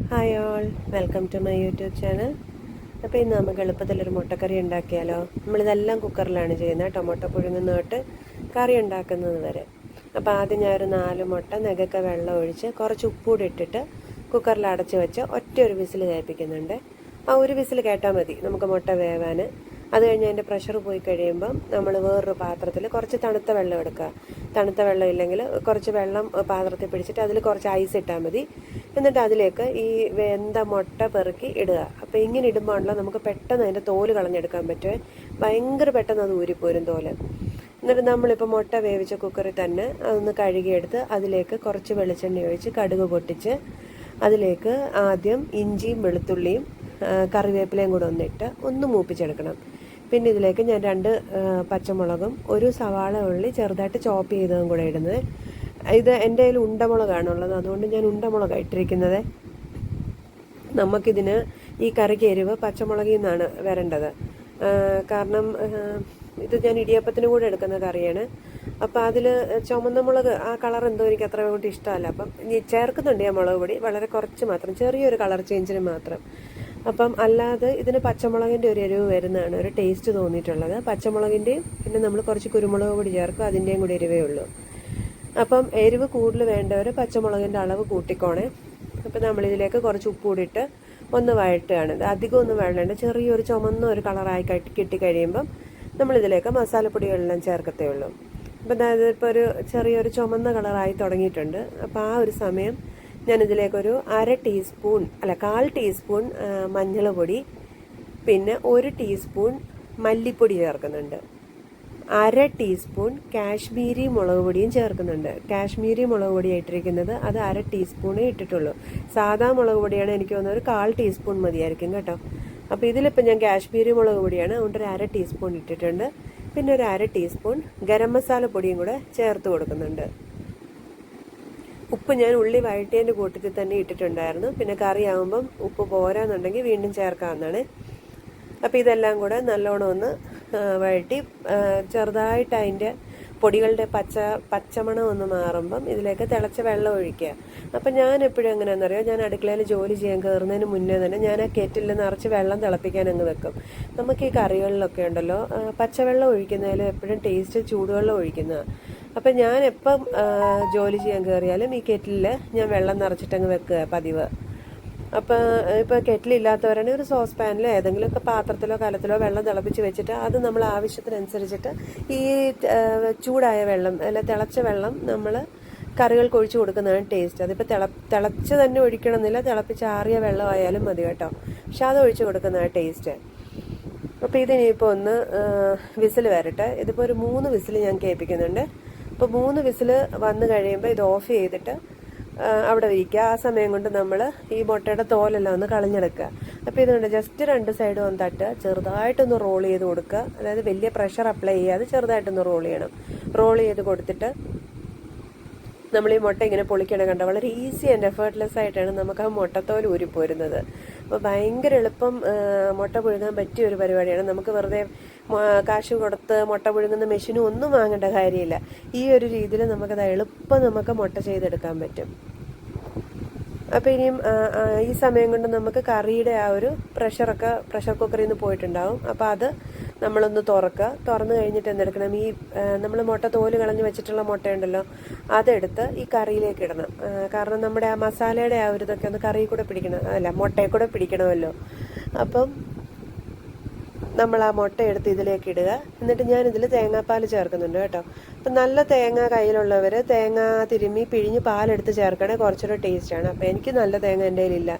Hi all, welcome to my YouTube channel. അപ്പോൾ ഇന്ന് നമുക്ക് എളുപ്പത്തിലൊരു മുട്ടക്കറി ഉണ്ടാക്കിയാലോ. നമ്മളിതെല്ലാം കുക്കറിലാണ് ചെയ്യുന്നത്, ടൊമാറ്റോ പുഴുങ്ങുന്ന തൊട്ട് കറി ഉണ്ടാക്കുന്നത് വരെ. അപ്പോൾ ആദ്യം ഞാനൊരു 4 മുട്ട നെകക്ക വെള്ളം ഒഴിച്ച് കുറച്ച് ഉപ്പൂടി ഇട്ടിട്ട് കുക്കറിൽ അടച്ച് വെച്ച് ഒറ്റ ഒരു വിസിൽ കേൾപ്പിക്കുന്നുണ്ട്. ആ ഒരു വിസിൽ കേട്ടാൽ മതി നമുക്ക് മുട്ട വേവാൻ. അത് കഴിഞ്ഞ് അതിൻ്റെ പ്രഷർ പോയി കഴിയുമ്പം നമ്മൾ വേറൊരു പാത്രത്തിൽ കുറച്ച് തണുത്ത വെള്ളം എടുക്കുക. തണുത്ത വെള്ളം ഇല്ലെങ്കിൽ കുറച്ച് വെള്ളം പാത്രത്തിൽ പിടിച്ചിട്ട് അതിൽ കുറച്ച് ഐസ് ഇട്ടാൽ മതി. എന്നിട്ട് അതിലേക്ക് ഈ വെന്ത മുട്ട പെറുക്കി ഇടുക. അപ്പോൾ ഇങ്ങനെ ഇടുമ്പോഴാണല്ലോ നമുക്ക് പെട്ടെന്ന് അതിൻ്റെ തോല് കളഞ്ഞെടുക്കാൻ പറ്റുമേ. ഭയങ്കര പെട്ടെന്ന് അത് ഊരിപ്പോരും തോല്. എന്നിട്ട് നമ്മളിപ്പോൾ മുട്ട വേവിച്ച കുക്കറിൽ തന്നെ അതൊന്ന് കഴുകിയെടുത്ത് അതിലേക്ക് കുറച്ച് വെളിച്ചെണ്ണ ഒഴിച്ച് കടുക് പൊട്ടിച്ച് അതിലേക്ക് ആദ്യം ഇഞ്ചിയും വെളുത്തുള്ളിയും കറിവേപ്പിലയും കൂടെ ഒന്നിട്ട് ഒന്ന് മൂപ്പിച്ചെടുക്കണം. പിന്നെ ഇതിലേക്ക് ഞാൻ 2 പച്ചമുളകും ഒരു സവാള ഉള്ളി ചെറുതായിട്ട് ചോപ്പ് ചെയ്തതും കൂടെ ഇടുന്നത്. ഇത് എൻ്റെ കയ്യിൽ ഉണ്ടമുളകാണുള്ളത്, അതുകൊണ്ട് ഞാൻ ഉണ്ടമുളകാണ് ഇട്ടിരിക്കുന്നത്. നമുക്കിതിന് ഈ കറിക്ക് എരിവ് പച്ചമുളകിൽ നിന്നാണ് വരേണ്ടത്. കാരണം ഇത് ഞാൻ ഇടിയപ്പത്തിന് കൂടെ എടുക്കുന്ന കറിയാണ്. അപ്പം അതിൽ ചുമന്ന മുളക് ആ കളർ എന്തോ എനിക്ക് അത്ര കൊണ്ട് ഇഷ്ടമല്ല. അപ്പം ചേർക്കുന്നുണ്ട് ഞാൻ മുളക് പൊടി, വളരെ കുറച്ച് മാത്രം, ചെറിയൊരു കളർ ചേഞ്ചിന് മാത്രം. അപ്പം അല്ലാതെ ഇതിന് പച്ചമുളകിൻ്റെ ഒരു എരിവ് വരുന്നതാണ് ഒരു ടേസ്റ്റ് തോന്നിയിട്ടുള്ളത്. പച്ചമുളകിൻ്റെയും പിന്നെ നമ്മൾ കുറച്ച് കുരുമുളക് പൊടി ചേർക്കും, അതിൻ്റെയും കൂടി എരിവേ ഉള്ളൂ. അപ്പം എരിവ് കൂടുതൽ വേണ്ടവർ പച്ചമുളകിൻ്റെ അളവ് കൂട്ടിക്കോണേ. അപ്പം നമ്മളിതിലേക്ക് കുറച്ച് ഉപ്പ് കൂടിയിട്ട് ഒന്ന് വഴട്ടുകയാണ്. അധികം ഒന്നും വേണ്ട, ചെറിയൊരു ചുമന്ന ഒരു കളറായി കിട്ടിക്കഴിയുമ്പം നമ്മളിതിലേക്ക് മസാലപ്പൊടികളെല്ലാം ചേർക്കത്തേ ഉള്ളൂ. അപ്പം അതായത് ഇപ്പോൾ ഒരു ചെറിയൊരു ചുമന്ന കളറായി തുടങ്ങിയിട്ടുണ്ട്. അപ്പോൾ ആ ഒരു സമയം ഞാനിതിലേക്കൊരു 1/4 ടീസ്പൂൺ മഞ്ഞൾ പൊടി, പിന്നെ 1 ടീസ്പൂൺ മല്ലിപ്പൊടി ചേർക്കുന്നുണ്ട്. 1/2 ടീസ്പൂൺ കാശ്മീരി മുളക് പൊടിയും ചേർക്കുന്നുണ്ട്. കാശ്മീരി മുളക് പൊടി ഇട്ടിരിക്കുന്നത് അത് 1/2 ടീസ്പൂണേ ഇട്ടിട്ടുള്ളൂ. സാധാ മുളക് പൊടിയാണ് എനിക്ക് തോന്നുന്നത് ഒരു 1/4 ടീസ്പൂൺ മതിയായിരിക്കും കേട്ടോ. അപ്പോൾ ഇതിലിപ്പോൾ ഞാൻ കാശ്മീരി മുളക് പൊടിയാണ്, അതുകൊണ്ട് ഒരു 1/2 ടീസ്പൂൺ ഇട്ടിട്ടുണ്ട്. പിന്നെ ഒരു 1/2 ടീസ്പൂൺ ഗരം മസാല പൊടിയും കൂടെ ചേർത്ത് കൊടുക്കുന്നുണ്ട്. ഉപ്പ് ഞാൻ ഉള്ളി വഴറ്റിയതിൻ്റെ കൂട്ടത്തിൽ തന്നെ ഇട്ടിട്ടുണ്ടായിരുന്നു. പിന്നെ കറിയാകുമ്പം ഉപ്പ് പോരാന്നുണ്ടെങ്കിൽ വീണ്ടും ചേർക്കാവുന്നതാണ്. അപ്പോൾ ഇതെല്ലാം കൂടെ നല്ലോണം ഒന്ന് വഴറ്റി ചെറുതായിട്ട് അതിൻ്റെ പൊടികളുടെ പച്ചമണം ഒന്ന് മാറുമ്പം ഇതിലേക്ക് തിളച്ച വെള്ളം ഒഴിക്കുക. അപ്പം ഞാൻ എപ്പോഴും എങ്ങനെയാണെന്നറിയോ, ഞാൻ അടുക്കളയിൽ ജോലി ചെയ്യാൻ കയറുന്നതിന് മുന്നേ തന്നെ ഞാൻ ആ കെറ്റിൽ നിറച്ച് വെള്ളം തിളപ്പിക്കാൻ അങ്ങ് വെക്കും. നമുക്ക് ഈ കറികളിലൊക്കെ ഉണ്ടല്ലോ പച്ചവെള്ളം ഒഴിക്കുന്നതിൽ എപ്പോഴും ടേസ്റ്റ് ചൂടുവെള്ളം ഒഴിക്കുന്നതാണ്. അപ്പം ഞാൻ എപ്പം ജോലി ചെയ്യാൻ കയറിയാലും ഈ കെറ്റിലിൽ ഞാൻ വെള്ളം നിറച്ചിട്ടങ്ങ് വെക്കുക പതിവ്. അപ്പോൾ ഇപ്പോൾ കെറ്റിലില്ലാത്തവരാണെങ്കിൽ ഒരു സോസ് പാനിലോ ഏതെങ്കിലുമൊക്കെ പാത്രത്തിലോ കലത്തിലോ വെള്ളം തിളപ്പിച്ച് വെച്ചിട്ട് അത് നമ്മൾ ആവശ്യത്തിനനുസരിച്ചിട്ട് ഈ ചൂടായ വെള്ളം അല്ല തിളച്ച വെള്ളം നമ്മൾ കറികൾക്ക് ഒഴിച്ച് കൊടുക്കുന്നതാണ് ടേസ്റ്റ്. അതിപ്പോൾ തിളച്ച് തന്നെ ഒഴിക്കണമെന്നില്ല, തിളപ്പിച്ചാറിയ വെള്ളമായാലും മതി കേട്ടോ. പക്ഷെ അത് ഒഴിച്ച് കൊടുക്കുന്നതാണ് ടേസ്റ്റ്. അപ്പോൾ ഇതിനിപ്പോൾ ഒന്ന് വിസിൽ വരട്ടെ. ഇതിപ്പോൾ ഒരു 3 വിസിൽ ഞാൻ കേൾപ്പിക്കുന്നുണ്ട്. അപ്പോൾ 3 വിസിൽ വന്നു കഴിയുമ്പോൾ ഇത് ഓഫ് ചെയ്തിട്ട് അവിടെ വയ്ക്കുക. ആ സമയം കൊണ്ട് നമ്മൾ ഈ മുട്ടയുടെ തോലെല്ലാം ഒന്ന് കളഞ്ഞെടുക്കുക. അപ്പോൾ ഇതുകൊണ്ട് ജസ്റ്റ് 2 സൈഡും ഒന്ന് തട്ടുക, ചെറുതായിട്ടൊന്ന് റോൾ ചെയ്ത് കൊടുക്കുക. അതായത് വലിയ പ്രഷർ അപ്ലൈ ചെയ്യാതെ ചെറുതായിട്ടൊന്ന് റോൾ ചെയ്യണം. റോൾ ചെയ്ത് കൊടുത്തിട്ട് നമ്മൾ ഈ മുട്ട ഇങ്ങനെ പൊളിക്കണം. കണ്ട വളരെ ഈസി ആൻഡ് എഫേർട്ട്ലെസ് ആയിട്ടാണ് നമുക്ക് ആ മുട്ടത്തോൽ ഊരിപ്പോരുന്നത്. അപ്പോൾ ഭയങ്കര എളുപ്പം മുട്ട പുഴുങ്ങാൻ പറ്റിയ ഒരു പരിപാടിയാണ്. നമുക്ക് വെറുതെ കാശ് കൊടുത്ത് മുട്ട പുഴുങ്ങുന്ന മെഷീനും ഒന്നും വാങ്ങേണ്ട കാര്യമില്ല. ഈ ഒരു രീതിയിൽ നമുക്കത് എളുപ്പം നമുക്ക് മുട്ട ചെയ്തെടുക്കാൻ പറ്റും. അപ്പോൾ ഇനിയും ഈ സമയം കൊണ്ട് നമുക്ക് കറിയുടെ ആ ഒരു പ്രഷർ കുക്കറിൽ നിന്ന് പോയിട്ടുണ്ടാവും. അപ്പോൾ അത് നമ്മളൊന്ന് തുറന്ന് കഴിഞ്ഞിട്ട് എന്തെടുക്കണം, ഈ നമ്മൾ മുട്ട തോല് കളഞ്ഞ് വെച്ചിട്ടുള്ള മുട്ടയുണ്ടല്ലോ അതെടുത്ത് ഈ കറിയിലേക്ക് ഇടണം. കാരണം നമ്മുടെ ആ മസാലയുടെ ആ ഒരു ഇതൊക്കെ ഒന്ന് കറിയിൽ കൂടെ പിടിക്കണം, അല്ല മുട്ടയിൽ കൂടെ പിടിക്കണമല്ലോ. അപ്പം നമ്മൾ ആ മുട്ട എടുത്ത് ഇതിലേക്ക് ഇടുക. എന്നിട്ട് ഞാനിതിൽ തേങ്ങാപ്പാൽ ചേർക്കുന്നുണ്ട് കേട്ടോ. അപ്പം നല്ല തേങ്ങ കയ്യിലുള്ളവർ തേങ്ങ തിരുമ്മി പിഴിഞ്ഞ് പാലെടുത്ത് ചേർക്കണേ കുറച്ചുകൂടെ ടേസ്റ്റാണ്. അപ്പോൾ എനിക്ക് നല്ല തേങ്ങ എൻ്റെ കയ്യിലില്ല,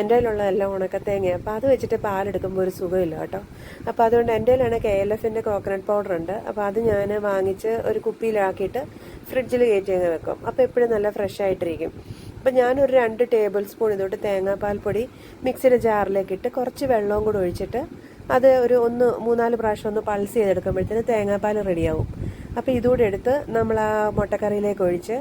എൻ്റെ കയ്യിലുള്ള എല്ലാം ഉണക്കത്തേങ്ങ. അപ്പോൾ അത് വെച്ചിട്ട് പാലെടുക്കുമ്പോൾ ഒരു സുഖമില്ല കേട്ടോ. അപ്പോൾ അതുകൊണ്ട് എൻ്റെ കയ്യിലാണ് KLFൻ്റെ കോക്കനട്ട് പൗഡർ ഉണ്ട്. അപ്പോൾ അത് ഞാൻ വാങ്ങിച്ച് ഒരു കുപ്പിയിലാക്കിയിട്ട് ഫ്രിഡ്ജിൽ കയറ്റി അങ്ങ് വെക്കും. അപ്പോൾ എപ്പോഴും നല്ല ഫ്രഷ് ആയിട്ടിരിക്കും. അപ്പം ഞാനൊരു 2 ടേബിൾ സ്പൂൺ ഇതോട്ട് തേങ്ങാപ്പാൽ പൊടി മിക്സിയുടെ ജാറിലേക്ക് ഇട്ട് കുറച്ച് വെള്ളവും കൂടെ ഒഴിച്ചിട്ട് അത് ഒരു 3-4 പ്രാവശ്യം ഒന്ന് പൾസ് ചെയ്തെടുക്കുമ്പോഴത്തേന് തേങ്ങാപ്പാൽ റെഡിയാവും. അപ്പോൾ ഇതുകൂടെ എടുത്ത് നമ്മൾ ആ മുട്ടക്കറിയിലേക്ക് ഒഴിച്ച്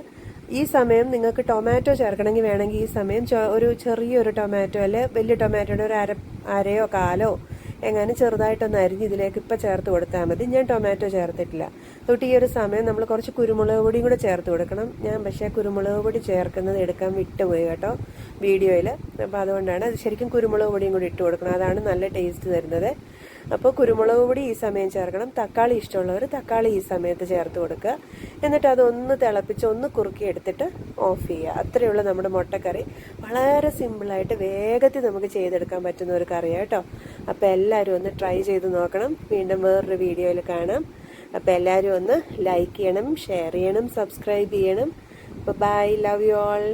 ഈ സമയം നിങ്ങൾക്ക് ടൊമാറ്റോ ചേർക്കണമെങ്കിൽ വേണമെങ്കിൽ ഈ സമയം ഒരു ചെറിയൊരു ടൊമാറ്റോ അല്ലെ വലിയ ടൊമാറ്റോയുടെ ഒരു അരയോ കാലോ എങ്ങാനും ചെറുതായിട്ടൊന്ന് അരിഞ്ഞ് ഇതിലേക്ക് ഇപ്പം ചേർത്ത് കൊടുത്താൽ മതി. ഞാൻ ടൊമാറ്റോ ചേർത്തിട്ടില്ല. തൊട്ട് ഈ ഒരു സമയം നമ്മൾ കുറച്ച് കുരുമുളക് പൊടിയും കൂടെ ചേർത്ത് കൊടുക്കണം. ഞാൻ പക്ഷേ കുരുമുളക് പൊടി ചേർക്കുന്നത് എടുക്കാൻ വിട്ടുപോയി കേട്ടോ വീഡിയോയിൽ. അപ്പോൾ അതുകൊണ്ടാണ് അത് ശരിക്കും കുരുമുളക് പൊടിയും കൂടി ഇട്ട് കൊടുക്കണം. അതാണ് നല്ല ടേസ്റ്റ് തരുന്നത്. അപ്പോൾ കുരുമുളക് പൊടി ഈ സമയം ചേർക്കണം. തക്കാളി ഇഷ്ടമുള്ളവർ തക്കാളി ഈ സമയത്ത് ചേർത്ത് കൊടുക്കുക. എന്നിട്ട് അതൊന്ന് തിളപ്പിച്ച് ഒന്ന് കുറുക്കി എടുത്തിട്ട് ഓഫ് ചെയ്യുക. അത്രയുള്ള നമ്മുടെ മുട്ടക്കറി. വളരെ സിമ്പിളായിട്ട് വേഗത്തിൽ നമുക്ക് ചെയ്തെടുക്കാൻ പറ്റുന്ന ഒരു കറിയാണ് കേട്ടോ. അപ്പോൾ എല്ലാവരും ഒന്ന് ട്രൈ ചെയ്ത് നോക്കണം. വീണ്ടും വേറൊരു വീഡിയോയിൽ കാണാം. അപ്പോൾ എല്ലാവരും ഒന്ന് ലൈക്ക് ചെയ്യണം, ഷെയർ ചെയ്യണം, സബ്സ്ക്രൈബ് ചെയ്യണം. അപ്പോൾ ബൈ, ലവ് യു ഓൾ.